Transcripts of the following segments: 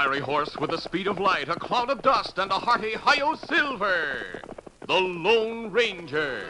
fiery horse with the speed of light, a cloud of dust, and a hearty hi-yo silver. The Lone Ranger.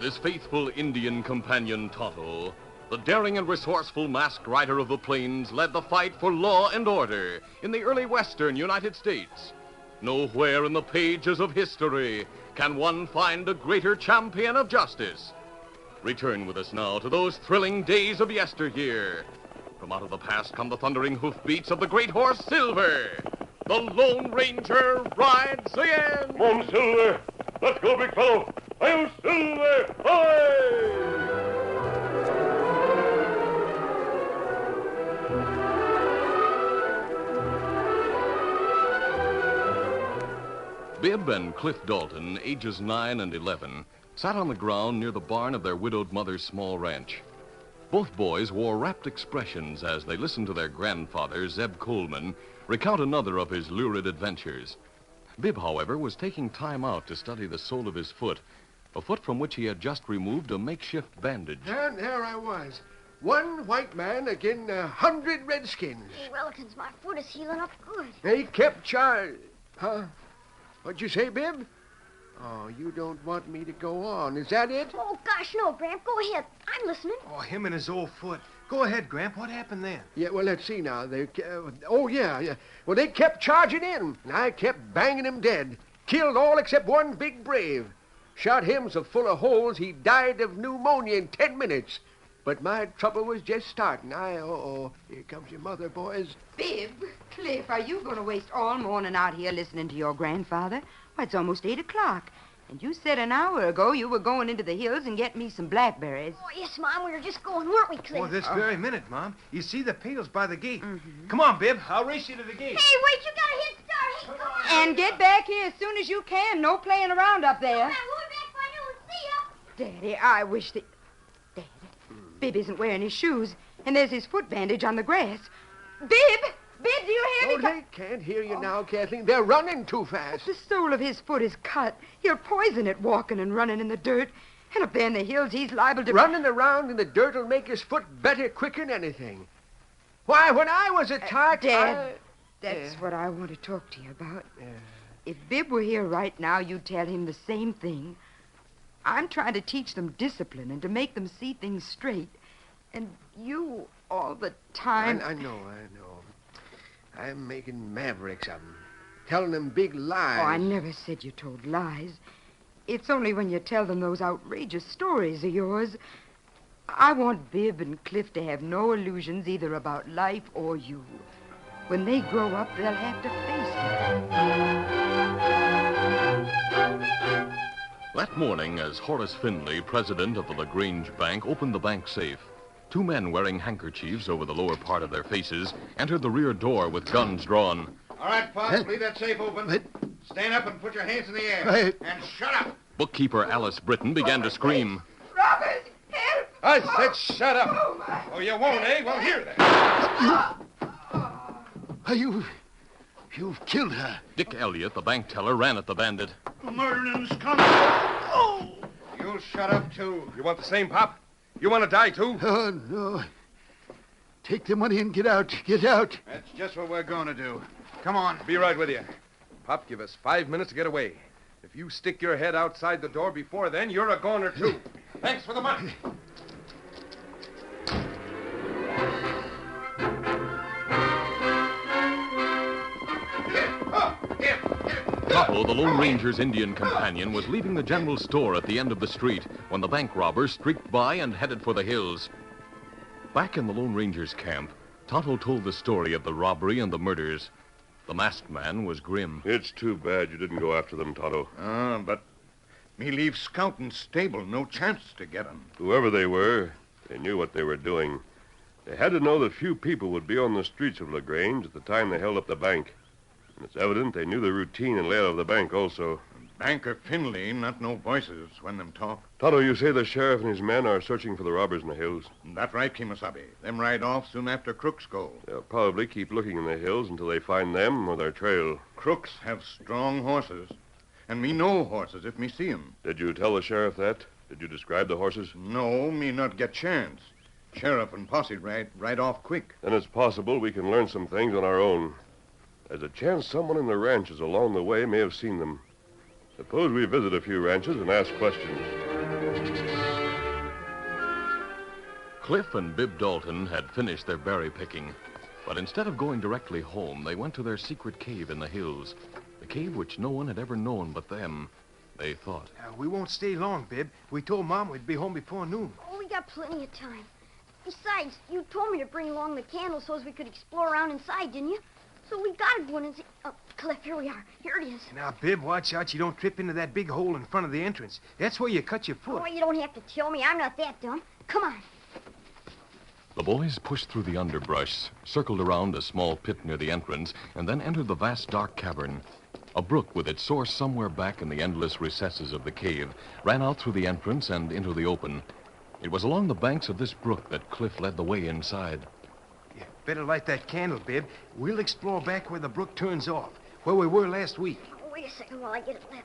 His faithful Indian companion, Tonto, the daring and resourceful masked rider of the plains, led the fight for law and order in the early western United States. Nowhere in the pages of history can one find a greater champion of justice. Return with us now to those thrilling days of yesteryear. From out of the past come the thundering hoofbeats of the great horse Silver. The Lone Ranger rides again. Come on, Silver. Let's go, big fellow. Hi-yo, Silver! Hi! Bibb and Cliff Dalton, ages 9 and 11, sat on the ground near the barn of their widowed mother's small ranch. Both boys wore rapt expressions as they listened to their grandfather, Zeb Coleman, recount another of his lurid adventures. Bibb, however, was taking time out to study the sole of his foot, a foot from which he had just removed a makeshift bandage. And there I was. One white man again 100 redskins. Hey, Wilkins, my foot is healing up good. They kept charge. Huh? What'd you say, Bibb? Oh, you don't want me to go on. Is that it? Oh, gosh, no, Gramp. Go ahead. I'm listening. Oh, him and his old foot. Go ahead, Gramp. What happened then? Yeah, well, let's see now. Yeah. Well, they kept charging in, and I kept banging them dead. Killed all except one big brave. Shot him so full of holes he died of pneumonia in 10 minutes. But my trouble was just starting. Here comes your mother, boys. Bibb, Cliff, are you going to waste all morning out here listening to your grandfather? Why, it's almost 8 o'clock. And you said an hour ago you were going into the hills and get me some blackberries. Oh, yes, Mom. We were just going, weren't we, Cliff? Oh, this very minute, Mom. You see the pails by the gate. Mm-hmm. Come on, Bibb. I'll race you to the gate. Hey, wait. You got a head start. Hey, come on. And get back here as soon as you can. No playing around up there. Now, we'll be back by noon. See ya. Daddy, I wish that... Daddy, Bibb isn't wearing his shoes, and there's his foot bandage on the grass. Bibb! Bibb, do you hear me? They can't hear you now, Kathleen. They're running too fast. The sole of his foot is cut. He'll poison it walking and running in the dirt. And up there in the hills, he's liable to... Running around in the dirt will make his foot better quicker than anything. Why, when I was a tot... Dad, that's what I want to talk to you about. If Bibb were here right now, you'd tell him the same thing. I'm trying to teach them discipline and to make them see things straight. And you, all the time... I know. I'm making mavericks of them. Telling them big lies. Oh, I never said you told lies. It's only when you tell them those outrageous stories of yours. I want Bibb and Cliff to have no illusions either about life or you. When they grow up, they'll have to face it. That morning, as Horace Finley, president of the LaGrange Bank, opened the bank safe, 2 men wearing handkerchiefs over the lower part of their faces entered the rear door with guns drawn. All right, Pops, leave that safe open. Stand up and put your hands in the air. Right. And shut up. Bookkeeper Alice Britton began to scream. Robert, help! I said shut up. Oh, you won't, eh? Well, here then. You've killed her. Dick Elliott, the bank teller, ran at the bandit. The murdering's coming. Oh! You'll shut up, too. You want the same, Pop? You want to die, too? Oh, no. Take the money and get out. Get out. That's just what we're going to do. Come on. Be right with you. Pop, give us 5 minutes to get away. If you stick your head outside the door before then, you're a goner, too. Thanks for the money. Tonto, the Lone Ranger's Indian companion, was leaving the general store at the end of the street when the bank robbers streaked by and headed for the hills. Back in the Lone Ranger's camp, Tonto told the story of the robbery and the murders. The masked man was grim. It's too bad you didn't go after them, Tonto. But me leave scouting stable. No chance to get 'em. Whoever they were, they knew what they were doing. They had to know that few people would be on the streets of LaGrange at the time they held up the bank. And it's evident they knew the routine and layout of the bank also. Banker Finley, not no voices when them talk. Tonto, you say the sheriff and his men are searching for the robbers in the hills? That right, Kimasabi. Them ride off soon after Crooks go. They'll probably keep looking in the hills until they find them or their trail. Crooks have strong horses. And me know horses if me see 'em. Did you tell the sheriff that? Did you describe the horses? No, me not get chance. Sheriff and posse ride off quick. Then it's possible we can learn some things on our own. There's a chance someone in the ranches along the way may have seen them. Suppose we visit a few ranches and ask questions. Cliff and Bib Dalton had finished their berry picking, but instead of going directly home, they went to their secret cave in the hills. The cave which no one had ever known but them, they thought. We won't stay long, Bib. We told Mom we'd be home before noon. Oh, we got plenty of time. Besides, you told me to bring along the candle so as we could explore around inside, didn't you? So we gotta go in and see... Oh, Cliff, here we are. Here it is. Now, Bib, watch out you don't trip into that big hole in front of the entrance. That's where you cut your foot. Oh, you don't have to tell me. I'm not that dumb. Come on. The boys pushed through the underbrush, circled around a small pit near the entrance, and then entered the vast dark cavern. A brook with its source somewhere back in the endless recesses of the cave ran out through the entrance and into the open. It was along the banks of this brook that Cliff led the way inside. You better light that candle, Bib. We'll explore back where the brook turns off, where we were last week. Oh, wait a second while I get it lit.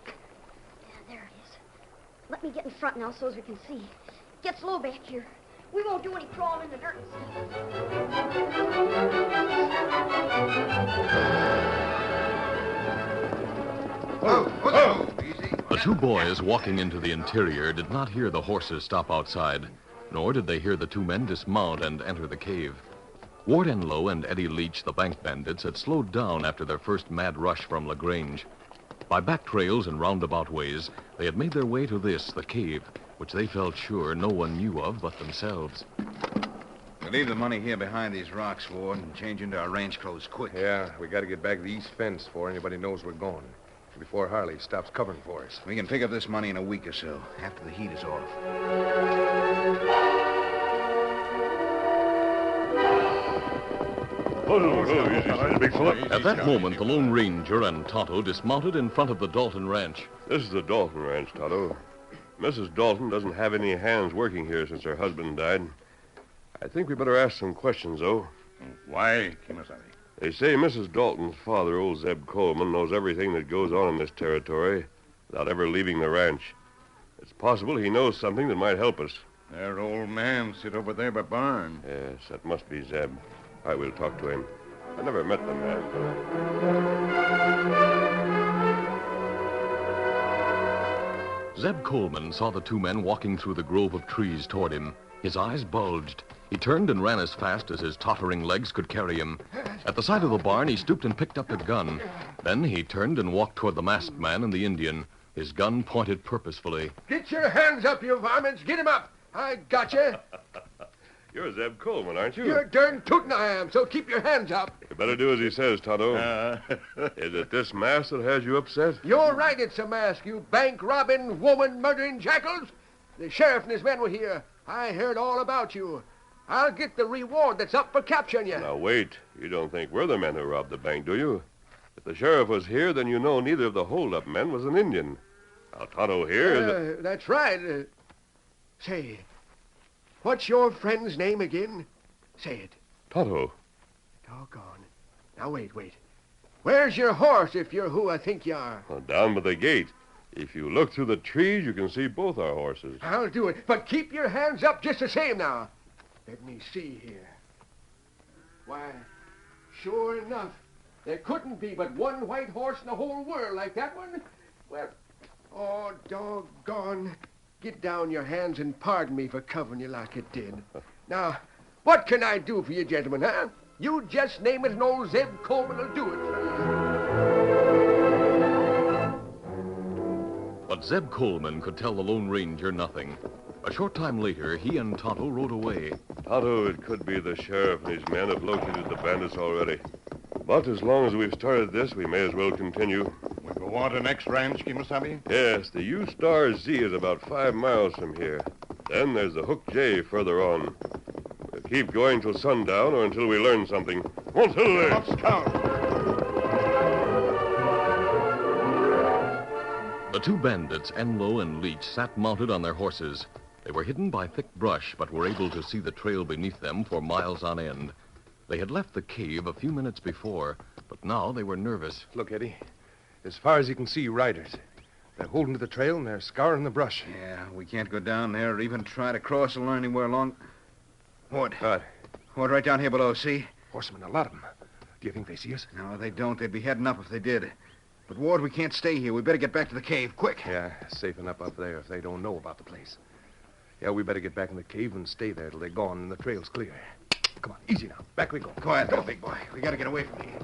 Yeah, there it is. Let me get in front now so as we can see. Gets low back here. We won't do any crawling in the dirt and stuff. Easy. The two boys walking into the interior did not hear the horses stop outside, nor did they hear the two men dismount and enter the cave. Ward Enlow and Eddie Leach, the bank bandits, had slowed down after their first mad rush from LaGrange. By back trails and roundabout ways, they had made their way to this, the cave, which they felt sure no one knew of but themselves. We'll leave the money here behind these rocks, Ward, and change into our range clothes quick. Yeah, we got to get back to the east fence before anybody knows we're going. Before Harley stops covering for us. We can pick up this money in a week or so, after the heat is off. Easy, big fella. At that moment, the Lone Ranger and Tonto dismounted in front of the Dalton Ranch. This is the Dalton Ranch, Tonto. Mrs. Dalton doesn't have any hands working here since her husband died. I think we better ask some questions, though. Why, Kimasabi? They say Mrs. Dalton's father, old Zeb Coleman, knows everything that goes on in this territory without ever leaving the ranch. It's possible he knows something that might help us. Their old man sit over there by barn. Yes, that must be Zeb. I will talk to him. I never met the man. Zeb Coleman saw the two men walking through the grove of trees toward him. His eyes bulged. He turned and ran as fast as his tottering legs could carry him. At the side of the barn, he stooped and picked up a gun. Then he turned and walked toward the masked man and the Indian, his gun pointed purposefully. Get your hands up, you varmints. Get him up. I got you. You're Zeb Coleman, aren't you? You're darn tootin' I am, so keep your hands up. You better do as he says, Tonto. Is it this mask that has you upset? You're right, it's a mask, you bank-robbing, woman-murdering jackals. The sheriff and his men were here. I heard all about you. I'll get the reward that's up for capturing you. Now, wait. You don't think we're the men who robbed the bank, do you? If the sheriff was here, then you know neither of the hold-up men was an Indian. Now, Tonto here is That's right. Say, what's your friend's name again? Say it. Tonto. Doggone. Now, wait. Where's your horse, if you're who I think you are? Well, down by the gate. If you look through the trees, you can see both our horses. I'll do it, but keep your hands up just the same now. Let me see here. Why, sure enough, there couldn't be but one white horse in the whole world like that one. Well, oh, doggone. Get down your hands and pardon me for covering you like it did. Now, what can I do for you, gentlemen, huh? You just name it and old Zeb Coleman will do it for you. But Zeb Coleman could tell the Lone Ranger nothing. A short time later, he and Tonto rode away. Tonto, it could be the sheriff and his men have located the bandits already. But as long as we've started this, we may as well continue. We go on to next ranch, Kimasabi? Yes, the U-Z is about 5 miles from here. Then there's the Hook J further on. We'll keep going till sundown or until we learn something. Until then. Let's count. The two bandits, Enlow and Leach, sat mounted on their horses. They were hidden by thick brush, but were able to see the trail beneath them for miles on end. They had left the cave a few minutes before, but now they were nervous. Look, Eddie. As far as you can see, riders. They're holding to the trail and they're scouring the brush. Yeah, we can't go down there or even try to cross or anywhere along. What? What? What, right down here below, see? Horsemen, a lot of them. Do you think they see us? No, they don't. They'd be heading up if they did. But, Ward, we can't stay here. We better get back to the cave, quick. Yeah, safe enough up there if they don't know about the place. Yeah, we better get back in the cave and stay there till they're gone and the trail's clear. Come on, easy now. Back we go. Quiet, though, big boy. We gotta get away from here.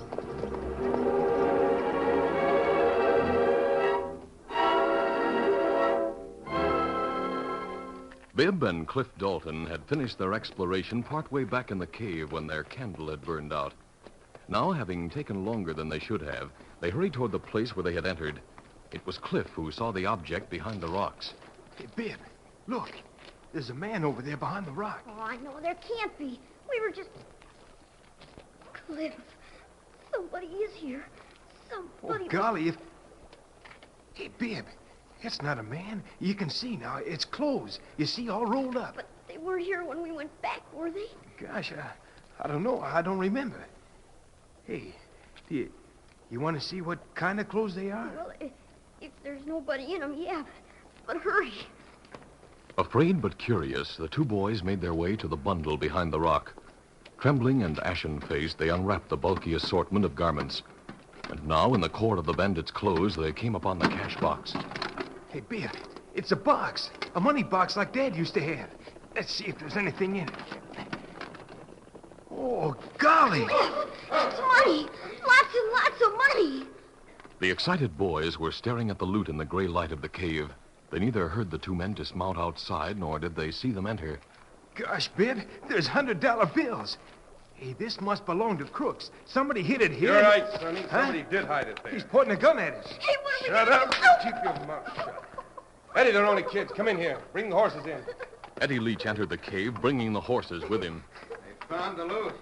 Bibb and Cliff Dalton had finished their exploration partway back in the cave when their candle had burned out. Now, having taken longer than they should have, they hurried toward the place where they had entered. It was Cliff who saw the object behind the rocks. Hey, Bibb, look. There's a man over there behind the rock. Oh, I know there can't be. We were just... Cliff, somebody is here. Somebody... Oh, golly, if... Hey, Bibb, it's not a man. You can see now. It's clothes. You see, all rolled up. But they were here when we went back, were they? Gosh, I don't know. I don't remember. Hey, do you want to see what kind of clothes they are? Well, if there's nobody in them, yeah. But hurry. Afraid but curious, the two boys made their way to the bundle behind the rock. Trembling and ashen-faced, they unwrapped the bulky assortment of garments. And now, in the cord of the bandits' clothes, they came upon the cash box. Hey, Bill, it's a box. A money box like Dad used to have. Let's see if there's anything in it. Oh, golly. It's money. Lots and lots of money. The excited boys were staring at the loot in the gray light of the cave. They neither heard the two men dismount outside, nor did they see them enter. Gosh, Bibb, there's $100 bills. Hey, this must belong to crooks. Somebody hid it here. You're right, Sonny. Somebody did hide it there. He's pointing a gun at us. Hey, what are we Shut gonna up. do? Keep your mouth shut. Eddie, they're only kids. Come in here. Bring the horses in. Eddie Leach entered the cave, bringing the horses with him. They found the loot.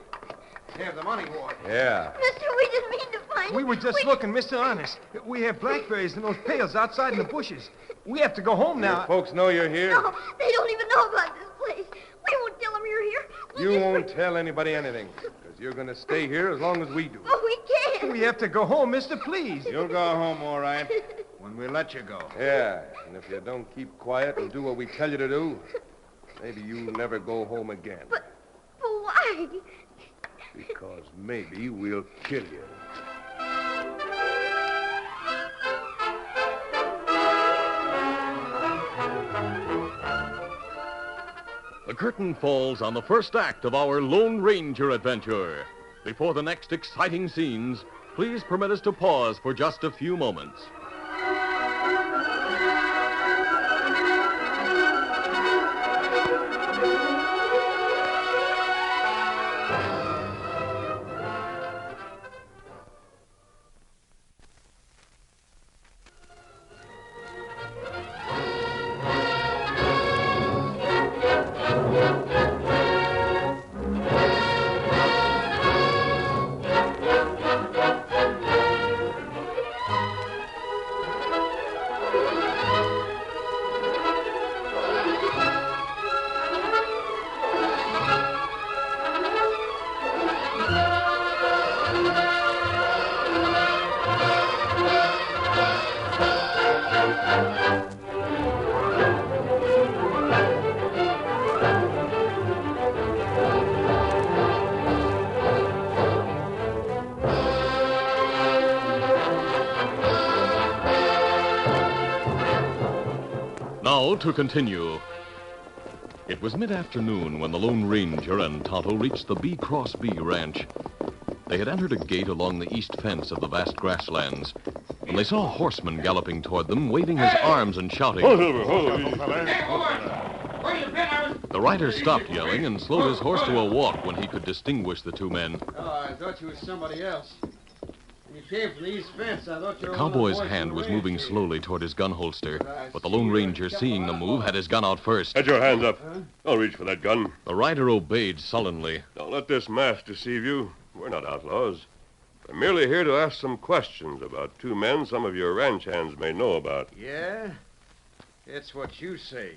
Here's the money, Ward. Yeah. Mister, we didn't mean to find We were just looking, Mr. Honest. We have blackberries in those pails outside in the bushes. We have to go home now. Your folks know you're here? No, they don't even know about this place. We won't tell them you're here. You won't tell anybody anything, because you're going to stay here as long as we do. Oh, we can't. We have to go home, mister, please. You'll go home, all right, when we let you go. Yeah, and if you don't keep quiet and do what we tell you to do, maybe you'll never go home again. But why? Because maybe we'll kill you. The curtain falls on the first act of our Lone Ranger adventure. Before the next exciting scenes, please permit us to pause for just a few moments. Now to continue. It was mid-afternoon when the Lone Ranger and Tonto reached the B Cross B ranch. They had entered a gate along the east fence of the vast grasslands when they saw a horseman galloping toward them, waving his arms and shouting. The rider stopped yelling and slowed his horse to a walk when he could distinguish the two men. Oh, I thought you was somebody else. When you came from the east fence, I thought you The were cowboy's one of the boys hand from was the moving ranch. slowly toward his gun holster, but the Lone Ranger, seeing the move, had his gun out first. Get your hands up. Don't reach for that gun. The rider obeyed sullenly. Don't let this mask deceive you. We're not outlaws. We're merely here to ask some questions about two men some of your ranch hands may know about. Yeah? It's what you say.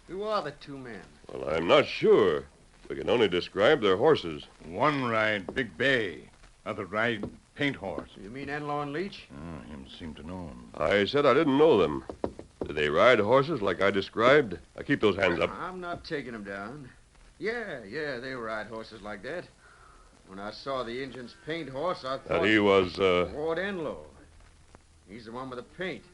Who are the two men? Well, I'm not sure. We can only describe their horses. One ride Big Bay, other ride Paint Horse. You mean Enlow and Leach? Him seem to know him. I said I didn't know them. Do they ride horses like I described? Now keep those hands up. I'm not taking them down. Yeah, they ride horses like that. When I saw the Injun's paint horse, I thought... That he was, Ward Enlow. He's the one with the paint.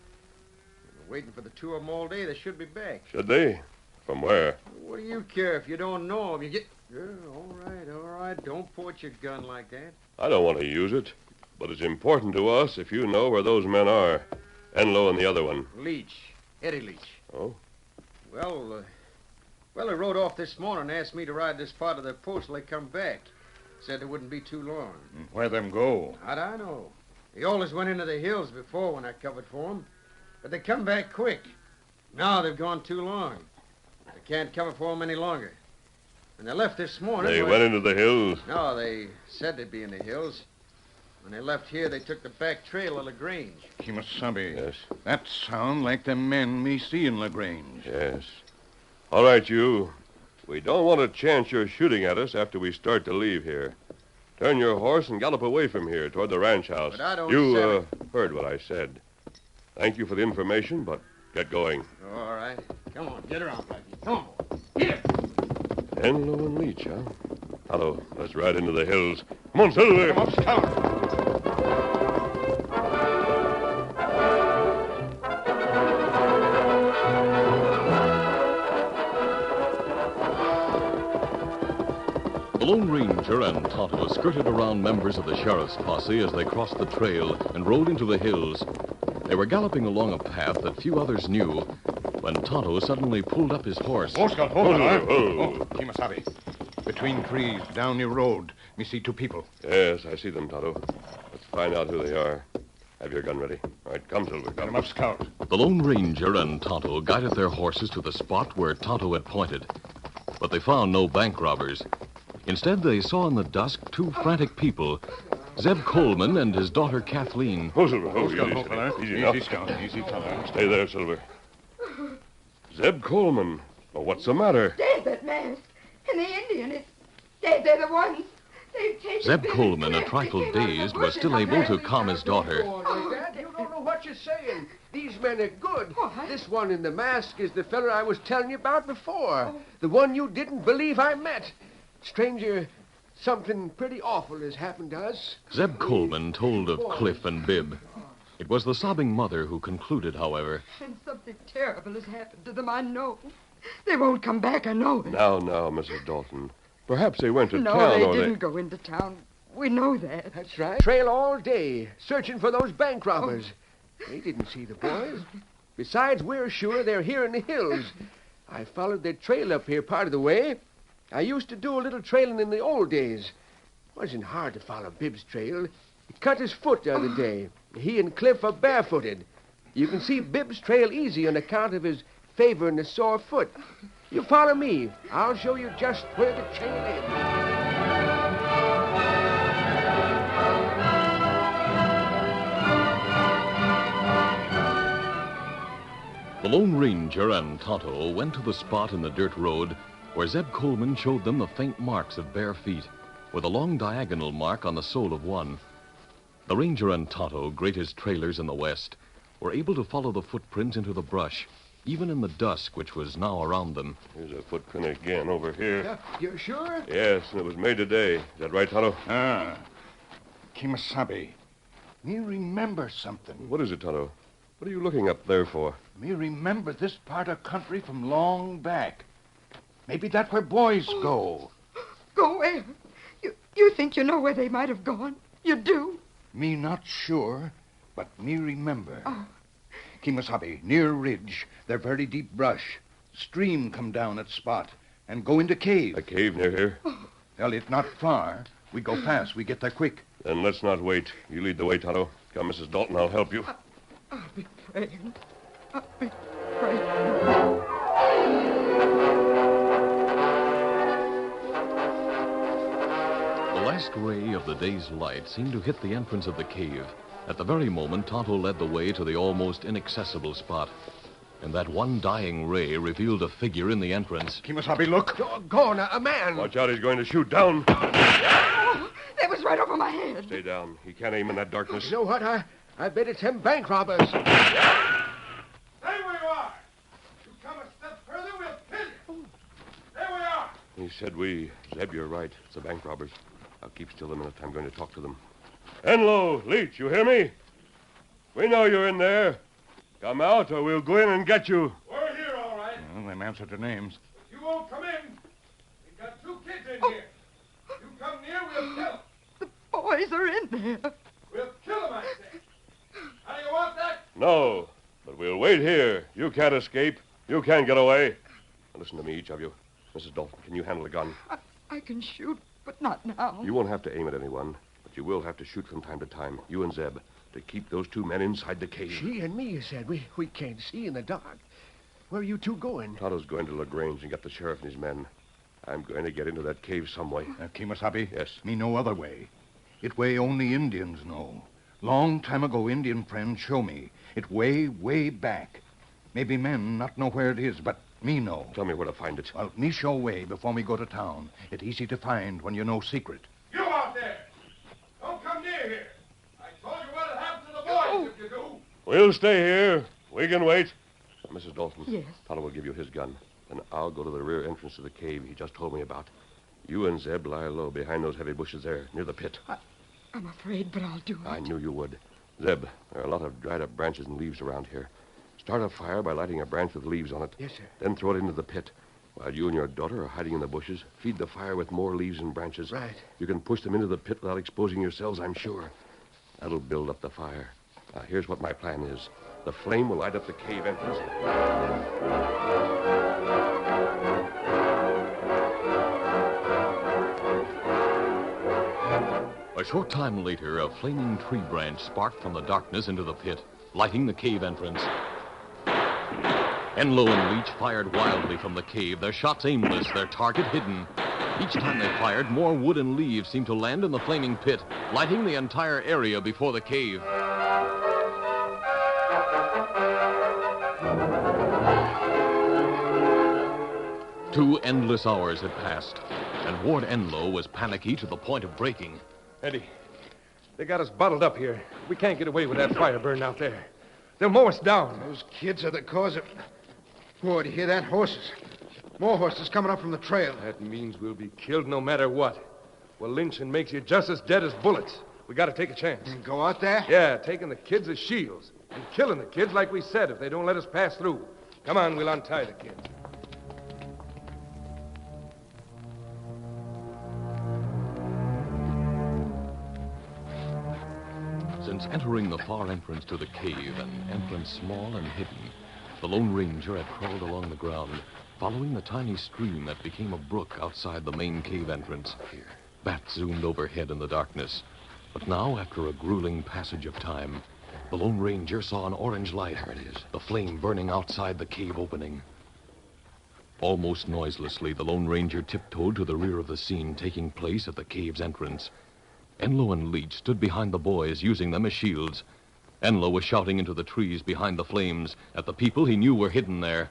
We're waiting for the two of them all day. They should be back. Should they? From where? What do you care if you don't know him? You get... Yeah, all right. Don't point your gun like that. I don't want to use it, but it's important to us if you know where those men are. Enlow and the other one. Leach. Eddie Leach. Oh? Well, they rode off this morning and asked me to ride this part of their post till they come back. Said it wouldn't be too long. Where them go? How'd I know? They always went into the hills before when I covered for them. But they come back quick. Now they've gone too long. I can't cover for them any longer. When they left this morning... They went into the hills? No, they said they'd be in the hills. When they left here, they took the back trail of LaGrange. Kimasabi. Yes. That sound like the men me see in LaGrange. Yes. All right, you. We don't want to chance your shooting at us after we start to leave here. Turn your horse and gallop away from here toward the ranch house. But I don't You heard what I said. Thank you for the information, but get going. All right. Come on, get around, Blackie. Come on, boy. Here. Enlow and Leach, huh? Hello, let's ride into the hills. Come on, Silver. Come up, Scout. The Lone Ranger and Tonto skirted around members of the sheriff's posse as they crossed the trail and rode into the hills. They were galloping along a path that few others knew when Tonto suddenly pulled up his horse. Oh, Scout, hold on. Oh. Kimasabi. Between trees, down the road, me see two people. Yes, I see them, Tonto. Let's find out who they are. Have your gun ready. All right, come, Silver. Get Come. him up, Scout. The Lone Ranger and Tonto guided their horses to the spot where Tonto had pointed. But they found no bank robbers. Instead, they saw in the dusk two frantic people, Zeb Coleman and his daughter Kathleen. Oh, Silver. Oh, Scout, easy, fella. easy now. Easy, Scout. Easy, fella. Stay there, Silver. Zeb Coleman. Oh, what's the matter? There's that man and the Indian. They're the ones. They've taken Zeb Billy Coleman, a Cliff. trifle They came out of the dazed, was bushes still up able there. to calm his daughter. Go on like that. You don't know what you're saying. These men are good. What? This one in the mask is the fellow I was telling you about before. The one you didn't believe I met. Stranger, something pretty awful has happened to us. Zeb Coleman told of Cliff and Bibb. It was the sobbing mother who concluded, however. And something terrible has happened to them, I know. They won't come back, I know it. Now, Mrs. Dalton. Perhaps they went to No, town they or didn't go into town. We know that. That's right. Trail all day, searching for those bank robbers. They didn't see the boys. Besides, we're sure they're here in the hills. I followed their trail up here part of the way. I used to do a little trailing in the old days. Wasn't hard to follow Bibb's trail. He cut his foot the other day. He and Cliff are barefooted. You can see Bibb's trail easy on account of his favoring the sore foot. You follow me. I'll show you just where the trail is. The Lone Ranger and Tonto went to the spot in the dirt road where Zeb Coleman showed them the faint marks of bare feet, with a long diagonal mark on the sole of one. The Ranger and Tonto, great as trailers in the West, were able to follow the footprints into the brush, even in the dusk which was now around them. Here's a footprint again over here. You're sure? Yes, and it was made today. Is that right, Tonto? Kimasabi. Me remember something. What is it, Tonto? What are you looking up there for? Me remember this part of country from long back. Maybe that's where boys go. Go where? You think you know where they might have gone? You do? Me not sure, but me remember. Oh. Kimasabi, near ridge, they're very deep brush. Stream come down at spot and go into cave. A cave near here? Well, it's not far. We go fast. We get there quick. Then let's not wait. You lead the way, Tonto. Come, Mrs. Dalton, I'll help you. I'll be praying. I'll be praying. The last ray of the day's light seemed to hit the entrance of the cave. At the very moment, Tonto led the way to the almost inaccessible spot. And that one dying ray revealed a figure in the entrance. Kimasabi, look. Doggone, a man. Watch out, he's going to shoot down. Oh, that was right over my head. Stay down. He can't aim in that darkness. You know what? I bet it's them bank robbers. Stay where you are. You come a step further, we'll kill you. There we are. He said we. Zeb, you're right. It's the bank robbers. I'll keep still a minute. I'm going to talk to them. Enlow, Leach, you hear me? We know you're in there. Come out or we'll go in and get you. We're here, all right. Well, them answer to names. You won't come in. We've got 2 kids in here. You come near, we'll kill them. The boys are in there. We'll kill them, I say. How do you want that? No, but we'll wait here. You can't escape. You can't get away. Now listen to me, each of you. Mrs. Dalton, can you handle a gun? I can shoot, but not now. You won't have to aim at anyone, but you will have to shoot from time to time, you and Zeb, to keep those 2 men inside the cave. She and me, you said. We can't see in the dark. Where are you 2 going? Tonto's going to LaGrange and get the sheriff and his men. I'm going to get into that cave some way. Kimasabi? Yes. Me no other way. It way only Indians know. Long time ago, Indian friends show me. It way, way back. Maybe men not know where it is, but me know. Tell me where to find it. Well, me show way before we go to town. It easy to find when you know secret. You out there. Don't come near here. I told you what'll happen to the boys if you do. We'll stay here. We can wait. Mrs. Dalton. Yes. Tonto will give you his gun. Then I'll go to the rear entrance to the cave he just told me about. You and Zeb lie low behind those heavy bushes there, near the pit. I'm afraid, but I'll do it. I knew you would. Zeb, there are a lot of dried-up branches and leaves around here. Start a fire by lighting a branch with leaves on it. Yes, sir. Then throw it into the pit. While you and your daughter are hiding in the bushes, feed the fire with more leaves and branches. Right. You can push them into the pit without exposing yourselves, I'm sure. That'll build up the fire. Now, here's what my plan is. The flame will light up the cave entrance. A short time later, a flaming tree branch sparked from the darkness into the pit, lighting the cave entrance. Enlow and Leach fired wildly from the cave, their shots aimless, their target hidden. Each time they fired, more wood and leaves seemed to land in the flaming pit, lighting the entire area before the cave. 2 endless hours had passed, and Ward Enlow was panicky to the point of breaking. Eddie, they got us bottled up here. We can't get away with that fire burning out there. They'll mow us down. Those kids are the cause of... Boy, do you hear that? Horses. More horses coming up from the trail. That means we'll be killed no matter what. Well, lynching makes you just as dead as bullets. We got to take a chance. And go out there? Yeah, taking the kids as shields. And killing the kids like we said if they don't let us pass through. Come on, we'll untie the kids. Since entering the far entrance to the cave, an entrance small and hidden, the Lone Ranger had crawled along the ground, following the tiny stream that became a brook outside the main cave entrance. Bats zoomed overhead in the darkness. But now, after a grueling passage of time, the Lone Ranger saw an orange light. There it is. The flame burning outside the cave opening. Almost noiselessly, the Lone Ranger tiptoed to the rear of the scene taking place at the cave's entrance. Enlow and Leach stood behind the boys, using them as shields. Enlow was shouting into the trees behind the flames at the people he knew were hidden there.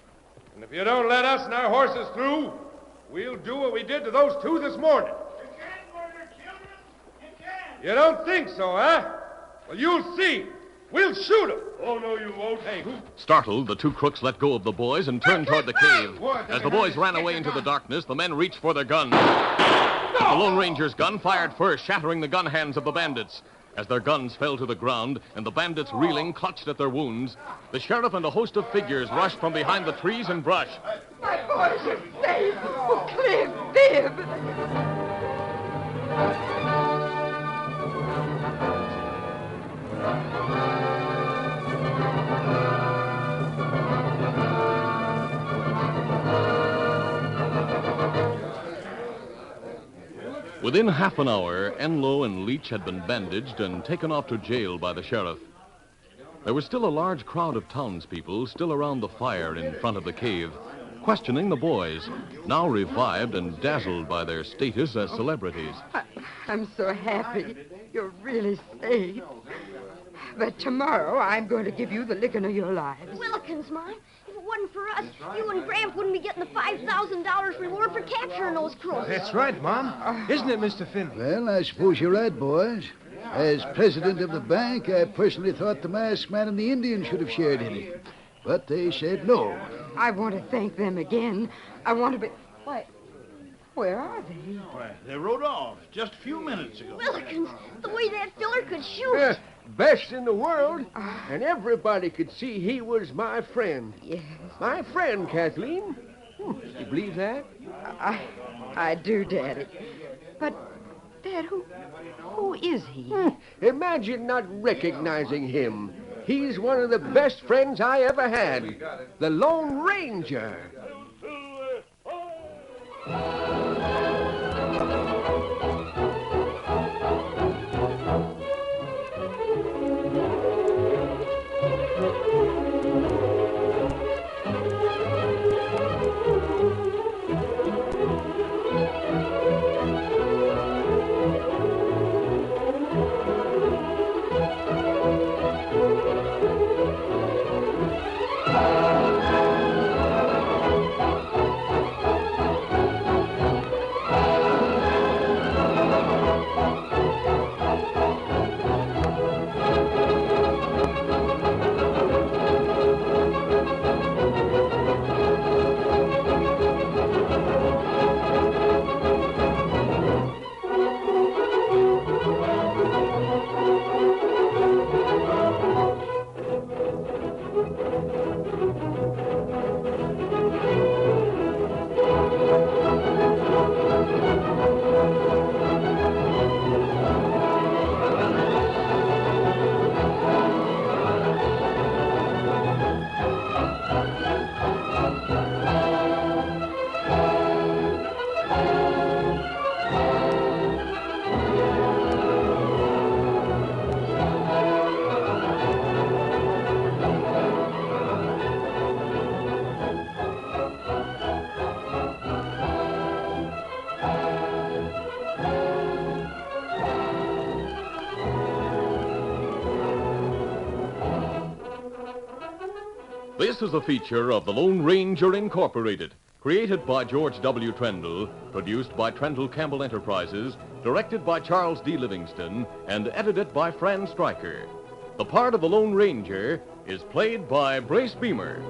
And if you don't let us and our horses through, we'll do what we did to those 2 this morning. You can't murder children. You can't. You don't think so, huh? Well, you'll see. We'll shoot them. Oh, no, you won't. Hey, who? Startled, the 2 crooks let go of the boys and turned toward the cave. As the boys ran away into the darkness, the men reached for their guns. But the Lone Ranger's gun fired first, shattering the gun hands of the bandits. As their guns fell to the ground and the bandits reeling clutched at their wounds, the sheriff and a host of figures rushed from behind the trees and brush. My boys are safe. Oh, Cliff, Bibb. Within half an hour, Enlow and Leach had been bandaged and taken off to jail by the sheriff. There was still a large crowd of townspeople still around the fire in front of the cave, questioning the boys, now revived and dazzled by their status as celebrities. I'm so happy. You're really safe. But tomorrow I'm going to give you the licking of your lives. Willikins, Mom. If it wasn't for us, you and Gramp wouldn't be getting the $5,000 reward for capturing those crooks. That's right, Mom. Isn't it, Mr. Finley? Well, I suppose you're right, boys. As president of the bank, I personally thought the masked man and the Indian should have shared in it. But they said no. I want to thank them again. I want to be... Why, where are they? Why, they rode off just a few minutes ago. Willikins, the way that filler could shoot. Best in the world, and everybody could see he was my friend. Yes. My friend, Kathleen. You believe that? I do, Daddy. But, Dad, who is he? Imagine not recognizing him. He's one of the best friends I ever had. The Lone Ranger. This is a feature of the Lone Ranger Incorporated, created by George W. Trendle, produced by Trendle Campbell Enterprises, directed by Charles D. Livingston, and edited by Fran Stryker. The part of the Lone Ranger is played by Brace Beamer.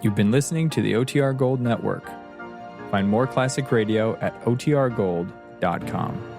You've been listening to the OTR Gold Network. Find more classic radio at otrgold.com.